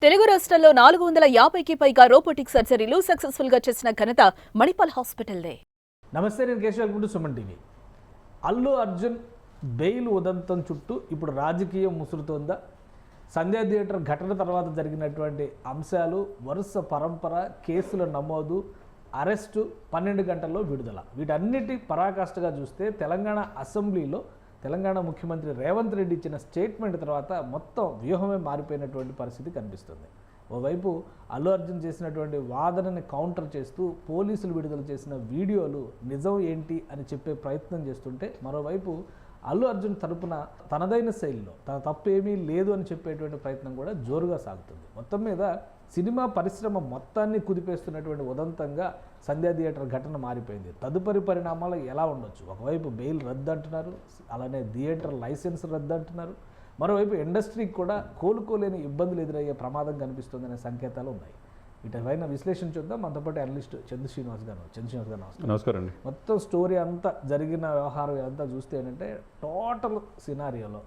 తెలుగు రాష్ట్రాల్లో 450కి పైగా రోబోటిక్ సర్జరీలు సక్సెస్ఫుల్ గా చేసిన ఘనత మణిపాల్ హాస్పిటల్దే. నమస్తే, నేను Keshav welcome to Suman TV. Allu Arjun bail ఉదంతం చుట్టూ ఇప్పుడు రాజకీయం ముసురుతోందా? సంధ్యా థియేటర్ ఘటన తర్వాత జరిగినటువంటి అంశాలు, వరుస పరంపర, కేసుల నమోదు, అరెస్టు, 12 గంటల్లో విడుదల, వీటన్నిటి పరాకాష్ఠగా చూస్తే తెలంగాణ అసెంబ్లీలో తెలంగాణ ముఖ్యమంత్రి రేవంత్ రెడ్డి ఇచ్చిన స్టేట్మెంట్ తర్వాత మొత్తం వ్యూహమే మారిపోయినటువంటి పరిస్థితి కనిపిస్తుంది. ఓవైపు అల్లు అర్జున్ చేసినటువంటి వాదనని కౌంటర్ చేస్తూ పోలీసులు విడుదల చేసిన వీడియోలు నిజం ఏంటి అని చెప్పే ప్రయత్నం చేస్తుంటే, మరోవైపు అల్లు అర్జున్ తరపున తనదైన శైలిలో తన తప్పు ఏమీ లేదు అని చెప్పేటువంటి ప్రయత్నం కూడా జోరుగా సాగుతుంది. మొత్తం మీద సినిమా పరిశ్రమ మొత్తాన్ని కుదిపేస్తున్నటువంటి ఉదంతంగా సంధ్యా థియేటర్ ఘటన మారిపోయింది. తదుపరి పరిణామాలు ఎలా ఉండొచ్చు? ఒకవైపు బెయిల్ రద్దు అంటున్నారు, అలానే థియేటర్ లైసెన్స్ రద్దు అంటున్నారు, మరోవైపు ఇండస్ట్రీకి కూడా కోలుకోలేని ఇబ్బందులు ఎదురయ్యే ప్రమాదం కనిపిస్తుందనే సంకేతాలు ఉన్నాయి. వీటిపైన విశ్లేషణ చూద్దాం. మనతో పాటు అనలిస్ట్ చందు శ్రీనివాస్ గారు. నమస్కారం అండి. మొత్తం స్టోరీ అంతా జరిగిన వ్యవహారం అంతా చూస్తే ఏంటంటే, టోటల్ సినారియోలో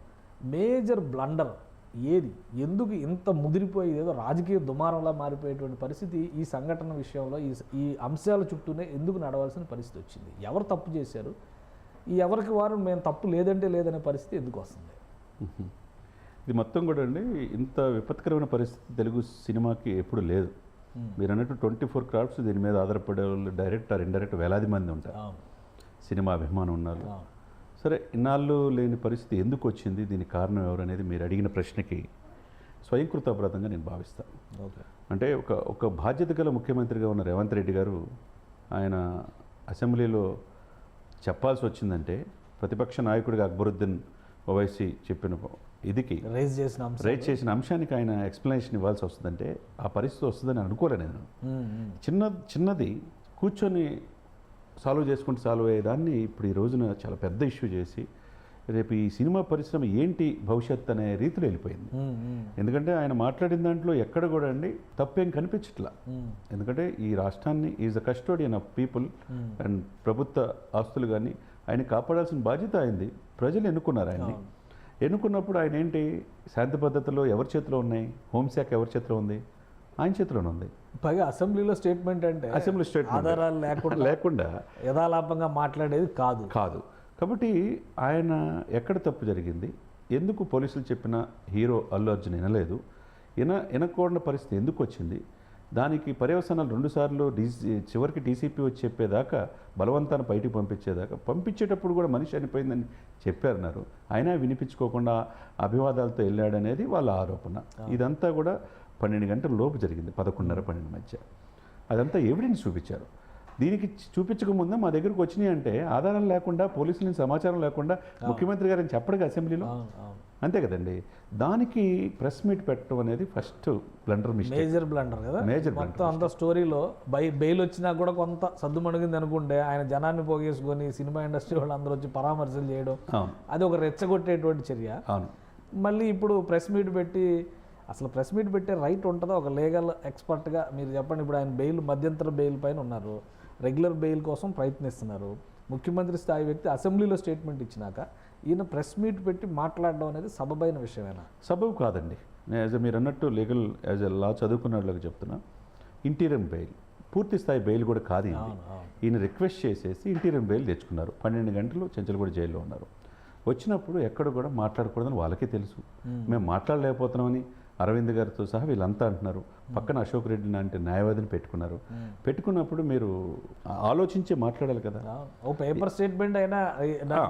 మేజర్ బ్లండర్ ఏది, ఎందుకు ఇంత ముదిరిపోయి ఏదో రాజకీయ దుమారంలా మారిపోయేటువంటి పరిస్థితి ఈ సంఘటన విషయంలో ఈ అంశాల చుట్టూనే ఎందుకు నడవాల్సిన పరిస్థితి వచ్చింది? ఎవరు తప్పు చేశారు? ఈ ఎవరికి వారు మేము తప్పు లేదంటే లేదనే పరిస్థితి ఎందుకు వస్తుంది? ఇది మొత్తం కూడా అండి, ఇంత విపత్కరమైన పరిస్థితి తెలుగు సినిమాకి ఎప్పుడు లేదు. మీరు అన్నట్టు 24 క్రాఫ్ట్స్ దీని మీద ఆధారపడే వాళ్ళు డైరెక్ట్ ఆర్ ఇండైరెక్ట్ వేలాది మంది ఉంటారు, సినిమా అభిమానం ఉన్నారు. సరే, ఇన్నాళ్ళు లేని పరిస్థితి ఎందుకు వచ్చింది, దీనికి కారణం ఎవరు అనేది మీరు అడిగిన ప్రశ్నకి స్వయంకృత అపరాధంగా నేను భావిస్తాను. అంటే ఒక బాధ్యత గల ముఖ్యమంత్రిగా ఉన్న రేవంత్ రెడ్డి గారు ఆయన అసెంబ్లీలో చెప్పాల్సి వచ్చిందంటే, ప్రతిపక్ష నాయకుడిగా అక్బరుద్దీన్ ఓవైసీ చెప్పిన ఇదికి రైజ్ చేసిన అంశానికి ఆయన ఎక్స్ప్లెనేషన్ ఇవ్వాల్సి వస్తుందంటే ఆ పరిస్థితి వస్తుందని అనుకోలే నేను. చిన్నది కూర్చొని సాల్వ్ అయ్యేదాన్ని ఇప్పుడు ఈ రోజున చాలా పెద్ద ఇష్యూ చేసి రేపు ఈ సినిమా పరిశ్రమ ఏంటి భవిష్యత్ అనే రీతిలో వెళ్ళిపోయింది. ఎందుకంటే ఆయన మాట్లాడిన దాంట్లో ఎక్కడ కూడా అండి తప్పేం కనిపించట్లా. ఎందుకంటే ఈ రాష్ట్రాన్ని is the custodian of people and ప్రభుత్వ ఆస్తులు కానీ ఆయన కాపాడాల్సిన బాధ్యత అయింది. ప్రజలు ఎన్నుకున్నారు ఆయన్ని. ఎన్నుకున్నప్పుడు ఆయన ఏంటి, శాంతి పద్ధతులు ఎవరి చేతిలో ఉన్నాయి? హోంశాఖ ఎవరి చేతిలో ఉంది? ఆయన చేతిలోనే ఉంది. పైగా అసెంబ్లీలో స్టేట్మెంట్ అంటే అసెంబ్లీ స్టేట్మెంట్ ఆధారాలు లేకుండా యథాలాపంగా మాట్లాడేది కాదు. కాబట్టి ఆయన ఎక్కడ తప్పు జరిగింది, ఎందుకు పోలీసులు చెప్పిన హీరో అల్లు అర్జున్ వినలేదు, వినకూడని పరిస్థితి ఎందుకు వచ్చింది, దానికి పర్యవసానాలు 2 సార్లు చివరికి డీసీపీ వచ్చి చెప్పేదాకా, బలవంతాన్ని బయటికి పంపించేటప్పుడు కూడా మనిషి చనిపోయిందని చెప్పారన్నారు. అయినా వినిపించుకోకుండా అభివాదాలతో వెళ్ళాడనేది వాళ్ళ ఆరోపణ. ఇదంతా కూడా 12 గంటల లోపు జరిగింది, 11:30-12 మధ్య. అదంతా ఎవిడెన్స్ చూపించారు. దీనికి చూపించకముందే మా దగ్గరకు వచ్చినాయి అంటే ఆధారం లేకుండా, పోలీసుల నుంచి సమాచారం లేకుండా ముఖ్యమంత్రి గారిని చెప్పడుగా అసెంబ్లీలో, అంతే కదండి. దానికి ప్రెస్ మీట్ పెట్టడం అనేది ఫస్ట్ బ్లండర్, మేజర్ బ్లండర్ కదా. మొత్తం అంత స్టోరీలో బెయిల్ వచ్చినా కూడా కొంత సద్దుమణిగింది అనుకుంటే, ఆయన జనాన్ని పోగేసుకొని సినిమా ఇండస్ట్రీ వాళ్ళు అందరూ వచ్చి పరామర్శలు చేయడం, అది ఒక రెచ్చగొట్టేటువంటి చర్య. మళ్ళీ ఇప్పుడు ప్రెస్ మీట్ పెట్టి, అసలు ప్రెస్ మీట్ పెట్టే రైట్ ఉంటుందో? ఒక లీగల్ ఎక్స్పర్ట్గా మీరు చెప్పండి. ఇప్పుడు ఆయన బెయిల్, మధ్యంతర బెయిల్ పైన ఉన్నారు, రెగ్యులర్ బెయిల్ కోసం ప్రయత్నిస్తున్నారు. ముఖ్యమంత్రి స్థాయి వ్యక్తి అసెంబ్లీలో స్టేట్మెంట్ ఇచ్చినాక ఈయన ప్రెస్ మీట్ పెట్టి మాట్లాడడం అనేది సబబైన విషయమేనా? సబబు కాదండి. నేను మీరు అన్నట్టు లీగల్ యాజ్ ఎ లా చదువుకున్నట్లుగా చెప్తున్నా, ఇంటీరియం బెయిల్ పూర్తి స్థాయి బెయిల్ కూడా కాదు. ఈయన రిక్వెస్ట్ చేసేసి ఇంటీరియం బెయిల్ తెచ్చుకున్నారు. 12 గంటలు చెంచల్గూడ జైల్లో ఉన్నారు. వచ్చినప్పుడు ఎక్కడ కూడా మాట్లాడకూడదని వాళ్ళకే తెలుసు. మేము మాట్లాడలేకపోతున్నామని అరవింద్ గారితో సహా వీళ్ళంతా అంటున్నారు. పక్కన అశోక్ రెడ్డి లాంటి న్యాయవాదిని పెట్టుకున్నప్పుడు మీరు ఆలోచించి మాట్లాడాలి కదా. ఓ పేపర్ స్టేట్మెంట్ అయినా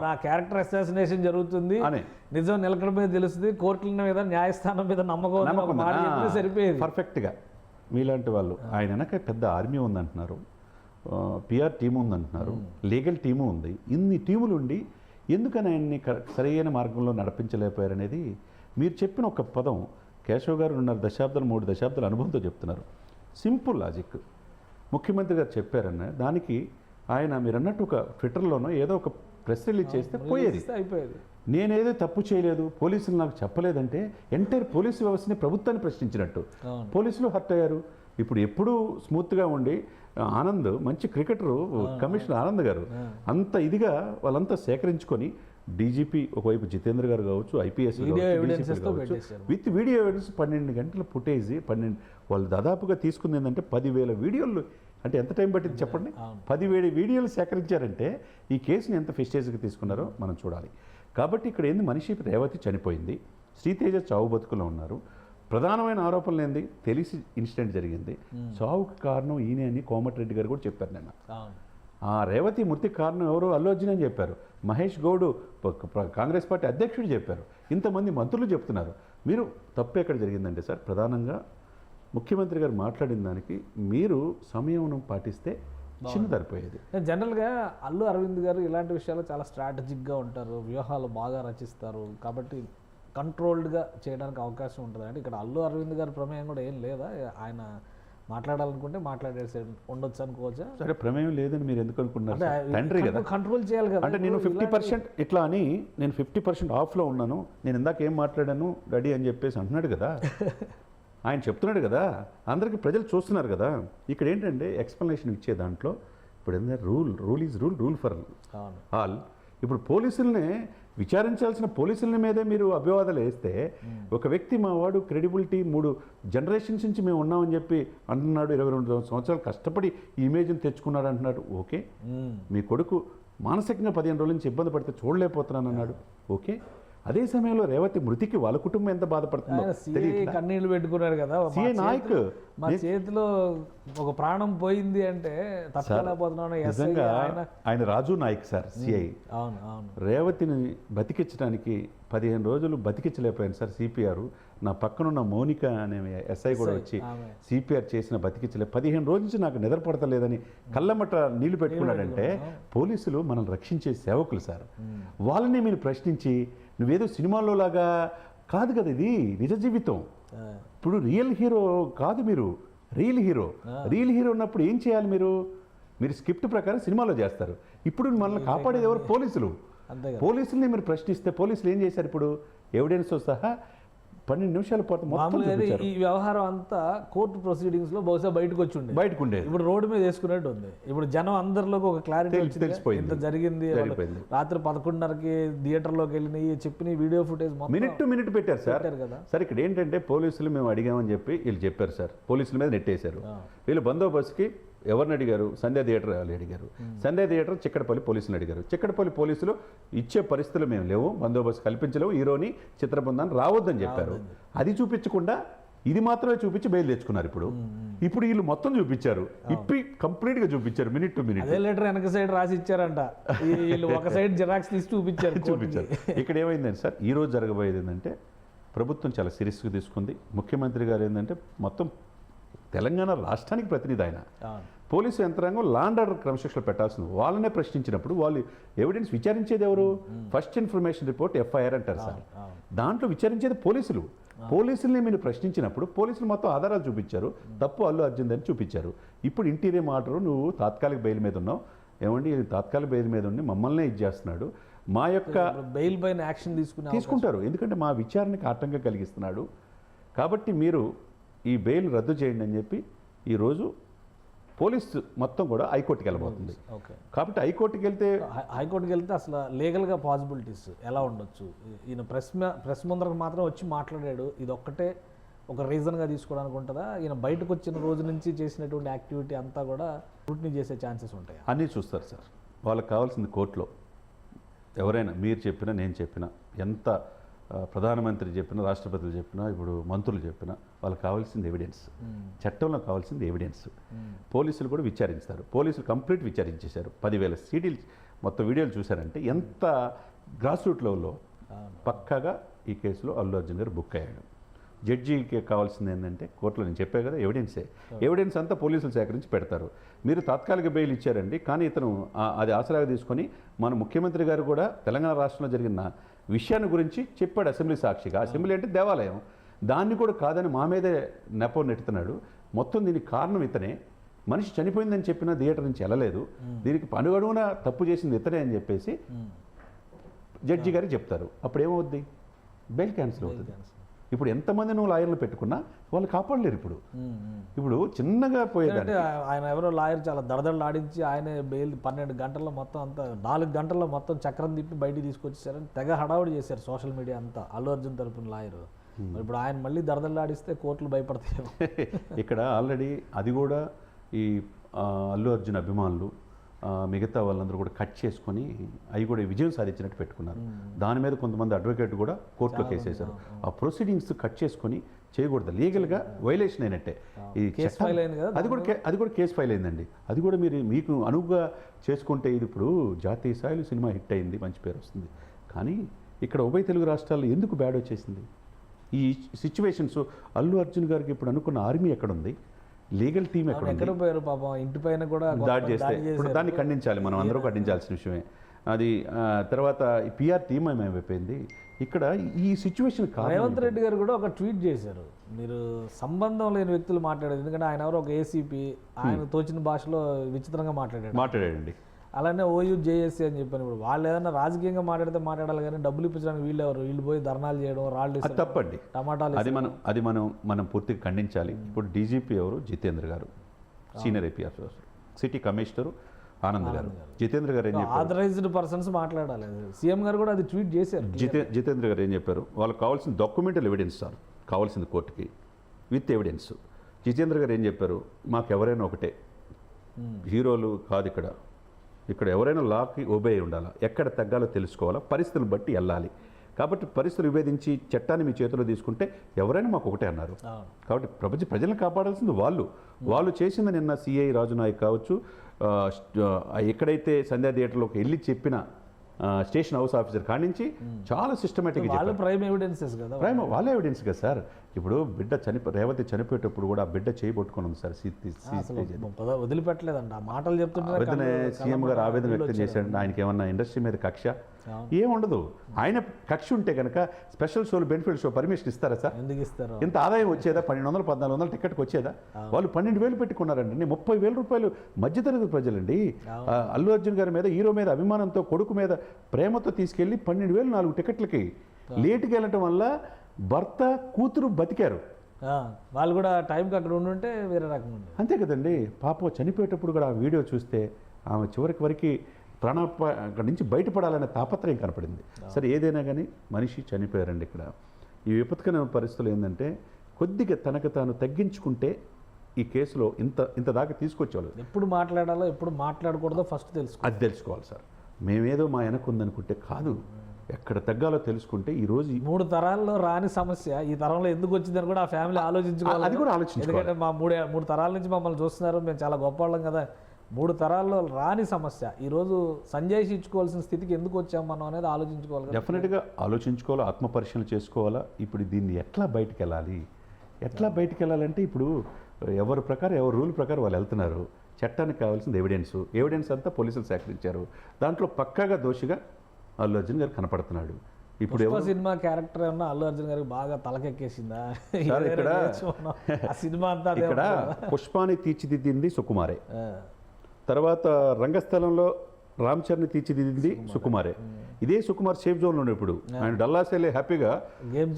నా క్యారెక్టర్ అసాసినేషన్ జరుగుతుంది అని నిజం నిలకడ మీద తెలుస్తుంది, కోర్టుల మీద న్యాయస్థానం మీద నమ్మకం సరిపోయేది పర్ఫెక్ట్గా. మీలాంటి వాళ్ళు ఆయన వెనక పెద్ద ఆర్మీ ఉందంటున్నారు, పిఆర్ టీము ఉందంటున్నారు, లీగల్ టీము ఉంది. ఇన్ని టీములు ఉండి ఎందుకని ఆయన్ని సరైన మార్గంలో నడిపించలేకపోయారనేది మీరు చెప్పిన ఒక పదం. కేశవ్ గారు 2.5 దశాబ్దాలు 3 దశాబ్దాల అనుభవంతో చెప్తున్నారు. Simple logic. ముఖ్యమంత్రి గారు చెప్పారన్న దానికి ఆయన మీరు అన్నట్టు ఒక ట్విట్టర్లోనో ఏదో ఒక ప్రెస్ రిలీజ్ చేస్తే అయిపోయేది. నేనేదో తప్పు చేయలేదు, పోలీసులు నాకు చెప్పలేదంటే ఎంటైర్ పోలీసు వ్యవస్థని, ప్రభుత్వాన్ని ప్రశ్నించినట్టు. పోలీసులు హర్ట్ అయ్యారు. ఇప్పుడు ఎప్పుడూ స్మూత్గా ఉండి ఆనంద్ మంచి క్రికెటరు, కమిషనర్ ఆనంద్ గారు అంత ఇదిగా వాళ్ళంతా సేకరించుకొని డీజీపీ ఒకవైపు జితేంద్ర గారు కావచ్చు, ఐపీఎస్ Video evidences తో పెట్టేశారు. విత్ వీడియో ఎవిడెన్స్ 12 గంటల ఫుటేజ్ వాళ్ళు దాదాపుగా తీసుకుంది ఏంటంటే 10,000 వీడియోలు. అంటే ఎంత టైం పట్టింది చెప్పండి? 10,000 వీడియోలు సేకరించారంటే ఈ కేసుని ఎంత ఫెస్టేజ్కి తీసుకున్నారో మనం చూడాలి. కాబట్టి ఇక్కడ ఏంది, మనిషి రేవతి చనిపోయింది, శ్రీతేజ చావు బతుకులో ఉన్నారు. ప్రధానమైన ఆరోపణలు ఏంది, తెలిసి ఇన్సిడెంట్ జరిగింది, చావుకి కారణం ఈయనే అని కోమటిరెడ్డి గారు కూడా చెప్పారు నిన్న. ఆ రేవతి మృతికి కారణం ఎవరు? అల్లు అర్జున్ అని చెప్పారు. మహేష్ గౌడ్ కాంగ్రెస్ పార్టీ అధ్యక్షుడు చెప్పారు. ఇంతమంది మంత్రులు చెప్తున్నారు. మీరు తప్పు ఎక్కడ జరిగిందంటే సార్, ప్రధానంగా ముఖ్యమంత్రి గారు మాట్లాడిన దానికి మీరు సమయం పాటిస్తే చిన్న సరిపోయేది. జనరల్గా అల్లు అరవింద్ గారు ఇలాంటి విషయాలు చాలా స్ట్రాటజిక్గా ఉంటారు, వ్యూహాలు బాగా రచిస్తారు, కాబట్టి కంట్రోల్డ్గా చేయడానికి అవకాశం ఉంటుంది. అంటే ఇక్కడ అల్లు అరవింద్ గారి ప్రమేయం కూడా ఏం లేదా? ఆయన మాట్లాడాలనుకుంటే మాట్లాడేసి ఉండొచ్చు అనుకోవచ్చా? సరే, ప్రమేయం లేదని మీరు ఎందుకు అనుకుంటున్నారు? అంటే తండ్రి కదా, కంట్రోల్ చేయాలి కదా. అంటే నేను 50% ఇట్లా అని, నేను 50% ఆఫ్లో ఉన్నాను, నేను ఇందాక ఏం మాట్లాడాను రెడీ అని చెప్పేసి అంటున్నాడు కదా. ఆయన చెప్తున్నాడు కదా, అందరికీ ప్రజలు చూస్తున్నారు కదా. ఇక్కడ ఏంటంటే ఎక్స్ప్లెనేషన్ ఇచ్చే దాంట్లో ఇప్పుడు ఏంటంటే rule is rule for all. ఇప్పుడు పోలీసుల్ని విచారించాల్సిన పోలీసుల మీదే మీరు అభివాదాలు వేస్తే, ఒక వ్యక్తి మా వాడు క్రెడిబిలిటీ 3 జనరేషన్స్ నుంచి మేము ఉన్నామని చెప్పి అంటున్నాడు, 22 సంవత్సరాలు కష్టపడి ఈ ఇమేజ్ని తెచ్చుకున్నాడు అంటున్నాడు. ఓకే, మీ కొడుకు మానసికంగా 15 రోజుల నుంచి ఇబ్బంది పడితే చూడలేకపోతున్నాను అన్నాడు. ఓకే, అదే సమయంలో రేవతి మృతికి వాళ్ళ కుటుంబం ఎంత బాధపడుతుందో తెలియట్లా. కన్నీళ్లు పెట్టుకున్నారు కదా. సీఏ నాయక్ మా చేతిలో ఒక ప్రాణం పోయింది అంటే తప్పలేకపోతున్నాను. నిజంగా ఆయన రాజు నాయక్ సార్, సిఐ. అవును అవును. రేవతిని బతికించడానికి 15 రోజులు బతికించలేకపోయాను సార్ సిపిఆర్. నా పక్కనున్న మౌనిక అనే ఎస్ఐ కూడా వచ్చి సిపిఆర్ చేసిన బతికించలే. 15 రోజుల నుంచి నాకు నిద్రపడతలేదని కళ్ళమట నీళ్లు పెట్టుకున్నాడంటే పోలీసులు మనల్ని రక్షించే సేవకులు సార్. వాళ్ళని మీరు ప్రశ్నించి నువ్వేదో సినిమాలో లాగా కాదు కదా, ఇది నిజ జీవితం. ఇప్పుడు రియల్ హీరో కాదు మీరు, రియల్ హీరో ఉన్నప్పుడు ఏం చేయాలి మీరు స్క్రిప్ట్ ప్రకారం సినిమాలో చేస్తారు. ఇప్పుడు మనల్ని కాపాడేది ఎవరు? పోలీసుల్ని మీరు ప్రశ్నిస్తే పోలీసులు ఏం చేశారు? ఇప్పుడు ఎవిడెన్స్తో సహా 12 నిమిషాల పాటు ఈ వ్యవహారం అంతా కోర్టు ప్రొసీడింగ్స్ లో బహుశా బయటకు ఉండేది. ఇప్పుడు రోడ్డు మీద వేసుకున్నట్టు ఉంది. ఇప్పుడు జనం అందరిలోకి ఒక క్లారిటీ తెలిసిపోయింది, ఇంత జరిగింది. రాత్రి 11:30కి థియేటర్లోకి వెళ్ళినాయి చెప్పిన video footage minute to minute పెట్టారు సార్. సార్ ఇక్కడ ఏంటంటే పోలీసులు మేము అడిగామని చెప్పి వీళ్ళు చెప్పారు సార్, పోలీసుల మీద నెట్టేశారు. వీళ్ళు బందోబస్తుకి ఎవరిని అడిగారు? సంధ్యా థియేటర్ వాళ్ళు అడిగారు. సంధ్యా థియేటర్ చిక్కడపల్లి పోలీసులు అడిగారు. చిక్కడపల్లి పోలీసులు ఇచ్చే పరిస్థితులు మేము లేవు, బందోబస్తు కల్పించలేవు, హీరోని చిత్రబృందాన్ని రావద్దని చెప్పారు. అది చూపించకుండా ఇది మాత్రమే చూపించి బెయిల్ తెచ్చుకున్నారు. ఇప్పుడు వీళ్ళు మొత్తం చూపించారు, కంప్లీట్ గా చూపించారు, మినిట్ టు మినిట్. అదే లెటర్ వెనక సైడ్ రాసి ఇచ్చారంట, వీళ్ళు ఒక సైడ్ జిరాక్స్ తీసి చూపించారు. ఇక్కడ ఏమైందండి సార్, ఈ రోజు జరగబోయేది ఏంటంటే ప్రభుత్వం చాలా సీరియస్గా తీసుకుంది. ముఖ్యమంత్రి గారు ఏంటంటే మొత్తం తెలంగాణ రాష్ట్రానికి ప్రతినిధి ఆయన. పోలీసు యంత్రాంగం లా అండ్ ఆర్డర్ క్రమశిక్షణ పెట్టాల్సింది. వాళ్ళనే ప్రశ్నించినప్పుడు వాళ్ళు ఎవిడెన్స్ విచారించేది ఎవరు? ఫస్ట్ ఇన్ఫర్మేషన్ రిపోర్ట్, ఎఫ్ఐఆర్ అంటారు సార్. దాంట్లో విచారించేది పోలీసులు. పోలీసుల్ని మీరు ప్రశ్నించినప్పుడు పోలీసులు మొత్తం ఆధారాలు చూపించారు, తప్పు అల్లు అర్జున్ అని చూపించారు. ఇప్పుడు ఇంటీరియం ఆర్డర్, నువ్వు తాత్కాలిక బెయిల్ మీద ఉన్నావు, ఏమండి తాత్కాలిక బెయిల్ మీద ఉండి మమ్మల్నే ఇది చేస్తున్నాడు, మా యొక్క బెయిల్ పైన యాక్షన్ తీసుకుంటారు, ఎందుకంటే మా విచారణకి ఆటంకం కలిగిస్తున్నాడు, కాబట్టి మీరు ఈ బెయిల్ రద్దు చేయండి అని చెప్పి ఈరోజు పోలీసు మొత్తం కూడా హైకోర్టుకి వెళ్ళబోతుంది. కాబట్టి హైకోర్టుకి వెళ్తే అసలు లీగల్గా పాసిబిలిటీస్ ఎలా ఉండొచ్చు? ఈయన ప్రెస్ ముందరకు మాత్రం వచ్చి మాట్లాడాడు, ఇది ఒక్కటే ఒక రీజన్గా తీసుకోవడానికి ఉంటుందా? ఈయన బయటకు వచ్చిన రోజు నుంచి చేసినటువంటి యాక్టివిటీ అంతా కూడా స్క్రూటినీ చేసే ఛాన్సెస్ ఉంటాయి? అన్నీ చూస్తారు సార్. వాళ్ళకి కావాల్సింది కోర్టులో ఎవరైనా, మీరు చెప్పినా నేను చెప్పినా, ఎంత ప్రధానమంత్రి చెప్పినా, రాష్ట్రపతులు చెప్పినా, ఇప్పుడు మంత్రులు చెప్పినా, వాళ్ళకి కావాల్సింది ఎవిడెన్స్. చట్టంలో కావాల్సింది ఎవిడెన్స్. పోలీసులు కూడా విచారిస్తారు. పోలీసులు కంప్లీట్ విచారించేశారు. 10,000 సీడీలు మొత్తం వీడియోలు చూశారంటే ఎంత గ్రాస్ రూట్ లెవెల్లో పక్కాగా ఈ కేసులో అల్లు అర్జున్ గారు బుక్ అయ్యాడు. జడ్జికి కావాల్సింది ఏంటంటే కోర్టులో నేను చెప్పే కదా ఎవిడెన్స్ అంతా పోలీసులు సేకరించి పెడతారు. మీరు తాత్కాలిక బెయిల్ ఇచ్చారండి, కానీ ఇతను అది ఆసరాగా తీసుకొని మన ముఖ్యమంత్రి గారు కూడా తెలంగాణ రాష్ట్రంలో జరిగిన విషయాన్ని గురించి చెప్పాడు అసెంబ్లీ సాక్షిగా. అసెంబ్లీ అంటే దేవాలయం, దాన్ని కూడా కాదని మా మీదే నెపం నెట్టుతున్నాడు. మొత్తం దీనికి కారణం ఇతనే, మనిషి చనిపోయిందని చెప్పినా థియేటర్ నుంచి వెళ్ళలేదు, దీనికి అడుగడుగున తప్పు చేసింది ఇతనే అని చెప్పేసి జడ్జి గారికి చెప్తారు. అప్పుడు ఏమవుద్ది? బెయిల్ క్యాన్సిల్ అవుతుంది. ఇప్పుడు ఎంతమంది నువ్వు లాయర్లు పెట్టుకున్నా వాళ్ళు కాపాడలేరు. ఇప్పుడు చిన్నగా పోయేదాన్ని అంటే ఆయన ఎవరో లాయర్ చాలా దడదడలు ఆడించి ఆయన బెయిల్ 12 గంటల్లో మొత్తం అంతా 4 గంటల్లో మొత్తం చక్రం తిప్పి బయటికి తీసుకొచ్చేసారని తెగ హడావుడి చేశారు సోషల్ మీడియా అంతా అల్లు అర్జున్ తరపున లాయర్. ఇప్పుడు ఆయన మళ్ళీ దడదడలు ఆడిస్తే కోర్టులు భయపడతాయి. ఇక్కడ ఆల్రెడీ అది కూడా ఈ అల్లు అర్జున్ అభిమానులు మిగతా వాళ్ళందరూ కూడా కట్ చేసుకొని అవి కూడా విజయం సాధించినట్టు పెట్టుకున్నారు. దాని మీద కొంతమంది అడ్వకేట్ కూడా కోర్టులో కేసేశారు. ఆ ప్రొసీడింగ్స్ కట్ చేసుకొని చేయకూడదు, లీగల్గా వైలేషన్ అయినట్టే. ఈ అది కూడా కేసు ఫైల్ అయిందండి. అది కూడా మీకు అనువుగా చేసుకుంటే ఇది ఇప్పుడు జాతీయ స్థాయిలో సినిమా హిట్ అయింది, మంచి పేరు వస్తుంది. కానీ ఇక్కడ ఉభయ తెలుగు రాష్ట్రాల్లో ఎందుకు బ్యాడ్ వచ్చేసింది? ఈ సిచ్యువేషన్స్ అల్లు అర్జున్ గారికి ఇప్పుడు అనుకున్న ఆర్మీ ఎక్కడుంది, లీగల్ టీం ఎక్కడ పోయారు పాపం, ఇంటి పైన కూడా దాడి చేస్తే ఇప్పుడు దాన్ని ఖండించాలి, మనం అందరూ ఖండించాల్సిన విషయమే అది. తర్వాత పిఆర్ టీం ఏమైపోయింది ఇక్కడ ఈ సిచ్యువేషన్. రేవంత్ రెడ్డి గారు కూడా ఒక ట్వీట్ చేశారు, మీరు సంబంధం లేని వ్యక్తులు మాట్లాడారు. ఎందుకంటే ఆయన ఎవరో ఒక ఏసీపీ, ఆయన తోచిన భాషలో విచిత్రంగా మాట్లాడాడండి. అలానే OUJSC అని చెప్పాను. ఇప్పుడు వాళ్ళు ఏదైనా రాజకీయంగా మాట్లాడితే మాట్లాడాలి, కానీ డబ్బులు ఇప్పించడానికి వీళ్ళు పోయి ధర్నాలు చేయడం, రాళ్ళు తప్పండి, టమాటాలు అది మనం పూర్తిగా ఖండించాలి. ఇప్పుడు డీజీపీ ఎవరు? జితేంద్ర గారు, senior IPS officer. City commissioner Anand గారు. జితేంద్ర గారు ఏం చెప్పారు? ఆథరైజ్డ్ పర్సన్స్ మాట్లాడాలి. సీఎం గారు కూడా అది ట్వీట్ చేశారు. జితేంద్ర గారు ఏం చెప్పారు? వాళ్ళకి కావాల్సిన డాక్యుమెంటల్ ఎవిడెన్స్ సార్ కావాల్సింది కోర్టుకి, విత్ ఎవిడెన్స్. జితేంద్ర గారు ఏం చెప్పారు? మాకు ఎవరైనా ఒకటే, హీరోలు కాదు ఇక్కడ ఎవరైనా లాకి ఒబే ఉండాలా, ఎక్కడ తగ్గాలో తెలుసుకోవాలా, పరిస్థితులను బట్టి వెళ్ళాలి. కాబట్టి పరిస్థితులు విభేదించి చట్టాన్ని మీ చేతిలో తీసుకుంటే ఎవరైనా మాకు ఒకటే అన్నారు. కాబట్టి ప్రజలను కాపాడాల్సింది వాళ్ళు చేసింది. నిన్న సిఐ రాజునాయక్ కావచ్చు, ఎక్కడైతే సంధ్యా థియేటర్లోకి వెళ్ళి చెప్పిన స్టేషన్ హౌస్ ఆఫీసర్ కానించి చాలా సిస్టమేటిక్గా ప్రైమ్ ఎవిడెన్సెస్ కదా, వాళ్ళే ఎవిడెన్స్ కదా సార్. ఇప్పుడు బిడ్డ రేవతి చనిపోయేటప్పుడు కూడా ఆ బిడ్డ చేయబట్టుకుని ఉంది సార్, వదిలిపెట్టలేదంట. ఆ మాటలు చెప్తుంటే సీఎం గారు ఆవేదన వ్యక్తం చేశాడు. ఆయనకి ఏమన్నా ఇండస్ట్రీ మీద కక్ష ఏముండదు. ఆయన కక్ష ఉంటే కనుక స్పెషల్ షోలు, బెనిఫిట్ షో పర్మిషన్ ఇస్తారా సార్? ఎందుకు ఇస్తారు? ఇంత ఆదాయం వచ్చేదా? 1200 1400 టికెట్కి వచ్చేదా? వాళ్ళు 12,000 పెట్టుకున్నారండి. 30,000 రూపాయలు మధ్యతరగతి ప్రజలండి. అల్లు అర్జున్ గారి మీద, హీరో మీద అభిమానంతో, కొడుకు మీద ప్రేమతో తీసుకెళ్లి 12,000 4 టికెట్లకి లేటుకి వెళ్ళటం వల్ల భర్త కూతురు బతికారు. వాళ్ళు కూడా టైంకి అక్కడ ఉండుంటే వేరే రకంగా ఉంది. అంతే కదండి. పాప చనిపోయేటప్పుడు కూడా ఆ వీడియో చూస్తే ఆమె చివరికి వరకు అక్కడి నుంచి బయటపడాలనే తాపత్రయం కనపడింది. సరే, ఏదైనా కానీ మనిషి చనిపోయారండి. ఇక్కడ ఈ విపత్కరమైన పరిస్థితులు ఏంటంటే కొద్దిగా తనకు తాను తగ్గించుకుంటే ఈ కేసులో ఇంత దాకా తీసుకొచ్చేవాళ్ళు. ఎప్పుడు మాట్లాడాలో ఎప్పుడు మాట్లాడకూడదో ఫస్ట్ అది తెలుసుకోవాలి సార్. మేమేదో మా వెనక ఉందనుకుంటే కాదు, ఎక్కడ తగ్గాలో తెలుసుకుంటే ఈ రోజు 3 తరాల్లో రాని సమస్య ఈ తరంలో ఎందుకు వచ్చిందని కూడా ఆ ఫ్యామిలీ ఆలోచించుకోవాలి. అది కూడా ఆలోచించుకోవాలి. ఎందుకంటే మా 3 తరాల నుంచి మమ్మల్ని చూస్తున్నారు, మేము చాలా గొప్పవాళ్ళం కదా. 3 తరాల్లో రాని సమస్య ఈరోజు సంజయ్ ఇచ్చుకోవాల్సిన స్థితికి ఎందుకు వచ్చాం మనం అనేది ఆలోచించుకోవాలి. డెఫినెట్గా ఆలోచించుకోవాలి, ఆత్మపరిశీలన చేసుకోవాలా. ఇప్పుడు దీన్ని ఎట్లా బయటికి వెళ్ళాలంటే ఇప్పుడు ఎవరి రూల్ ప్రకారం వాళ్ళు వెళ్తున్నారు. చట్టానికి కావాల్సింది ఎవిడెన్స్ అంతా పోలీసులు సేకరించారు. దాంట్లో పక్కాగా దోషిగా అల్లు అర్జున్ గారు కనపడుతున్నాడు. ఇప్పుడు సినిమా క్యారెక్టర్ ఏమన్నా అల్లు అర్జున్ గారికి బాగా తలకెక్కేసిందా? సినిమా అంతా ఇక్కడ పుష్పాని తీర్చిదిద్దింది సుకుమారే, తర్వాత రంగస్థలంలో రామ్ చరణ్ తీర్చిదిద్దింది సుకుమారే. ఇదే సుకుమార్ సేఫ్ జోన్లో ఇప్పుడు ఆయన డల్లాస్ వెళ్ళి హ్యాపీగా గేమ్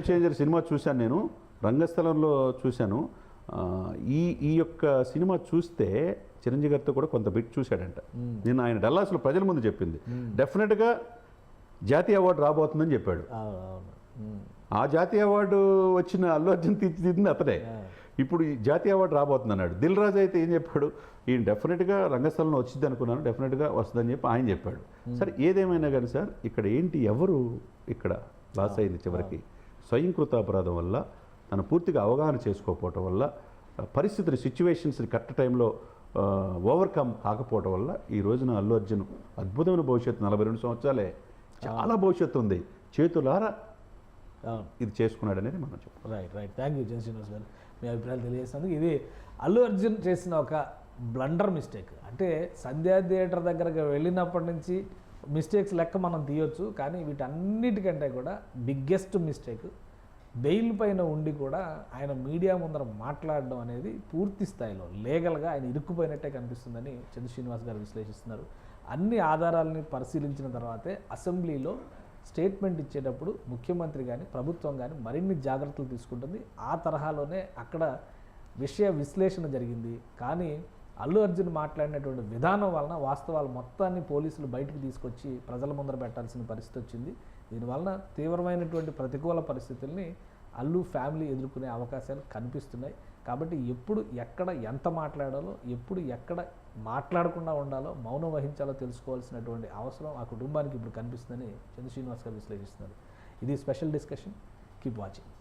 చేంజర్ సినిమా చూశాను నేను, రంగస్థలంలో చూశాను. ఈ యొక్క సినిమా చూస్తే చిరంజీవి గారితో కూడా కొంత బిట్ చూశాడంట. నేను ఆయన డల్లాస్లో ప్రజల ముందు చెప్పింది డెఫినెట్గా జాతీయ అవార్డు రాబోతుందని చెప్పాడు. ఆ జాతీయ అవార్డు వచ్చిన అల్లు అర్జున్ తీర్చిదిద్దింది అతడే. ఇప్పుడు ఈ జాతీయ అవార్డు రాబోతుంది అన్నాడు. దిల్ రాజు అయితే ఏం చెప్పాడు? ఈయన డెఫినెట్గా రంగస్థలంలో వచ్చింది అనుకున్నాను, డెఫినెట్గా వస్తుందని చెప్పి ఆయన చెప్పాడు. సరే, ఏదేమైనా కానీ సార్ ఇక్కడ ఎవరు ఇక్కడ లాస్ అయింది చివరికి? స్వయంకృత అపరాధం వల్ల, తను పూర్తిగా అవగాహన చేసుకోకపోవటం వల్ల, సిచ్యువేషన్స్ని కరెక్ట్ టైంలో ఓవర్కమ్ కాకపోవటం వల్ల ఈ రోజున అల్లు అర్జున్ అద్భుతమైన భవిష్యత్తు, 42 సంవత్సరాలే, చాలా భవిష్యత్తు ఉంది, చేతులారా ఇది చేసుకున్నాడు అనేది మనం చెప్పాలి. Right. Thank you Jan Srinivas గారు, మీ అభిప్రాయాలు తెలియజేసినందుకు. ఇది అల్లు అర్జున్ చేసిన ఒక బ్లండర్ మిస్టేక్. అంటే సంధ్యా థియేటర్ దగ్గరకు వెళ్ళినప్పటి నుంచి మిస్టేక్స్ లెక్క మనం తీయొచ్చు, కానీ వీటన్నిటికంటే కూడా బిగ్గెస్ట్ మిస్టేక్ బెయిల్ పైన ఉండి కూడా ఆయన మీడియా ముందర మాట్లాడడం అనేది పూర్తి స్థాయిలో లీగల్గా ఆయన ఇరుక్కుపోయినట్టే కనిపిస్తుందని చంద్ర శ్రీనివాస్ గారు విశ్లేషిస్తున్నారు. అన్ని ఆధారాలని పరిశీలించిన తర్వాతే అసెంబ్లీలో స్టేట్మెంట్ ఇచ్చేటప్పుడు ముఖ్యమంత్రి కానీ ప్రభుత్వం కానీ మరిన్ని జాగ్రత్తలు తీసుకుంటుంది. ఆ తరహాలోనే అక్కడ విషయ విశ్లేషణ జరిగింది. కానీ అల్లు అర్జున్ మాట్లాడినటువంటి విధానం వలన వాస్తవాలు మొత్తాన్ని పోలీసులు బయటకు తీసుకొచ్చి ప్రజల ముందర పెట్టాల్సిన పరిస్థితి వచ్చింది. దీనివలన తీవ్రమైనటువంటి ప్రతికూల పరిస్థితుల్ని అల్లు ఫ్యామిలీ ఎదుర్కొనే అవకాశాలు కనిపిస్తున్నాయి. కాబట్టి ఎప్పుడు ఎక్కడ ఎంత మాట్లాడాలో, ఎప్పుడు ఎక్కడ మాట్లాడకుండా ఉండాలో, మౌనం వహించాలో తెలుసుకోవాల్సినటువంటి అవసరం ఆ కుటుంబానికి ఇప్పుడు కనిపిస్తుందని చంద్ర శ్రీనివాస్ గారు విశ్లేషిస్తున్నారు. ఇది స్పెషల్ డిస్కషన్. Keep watching.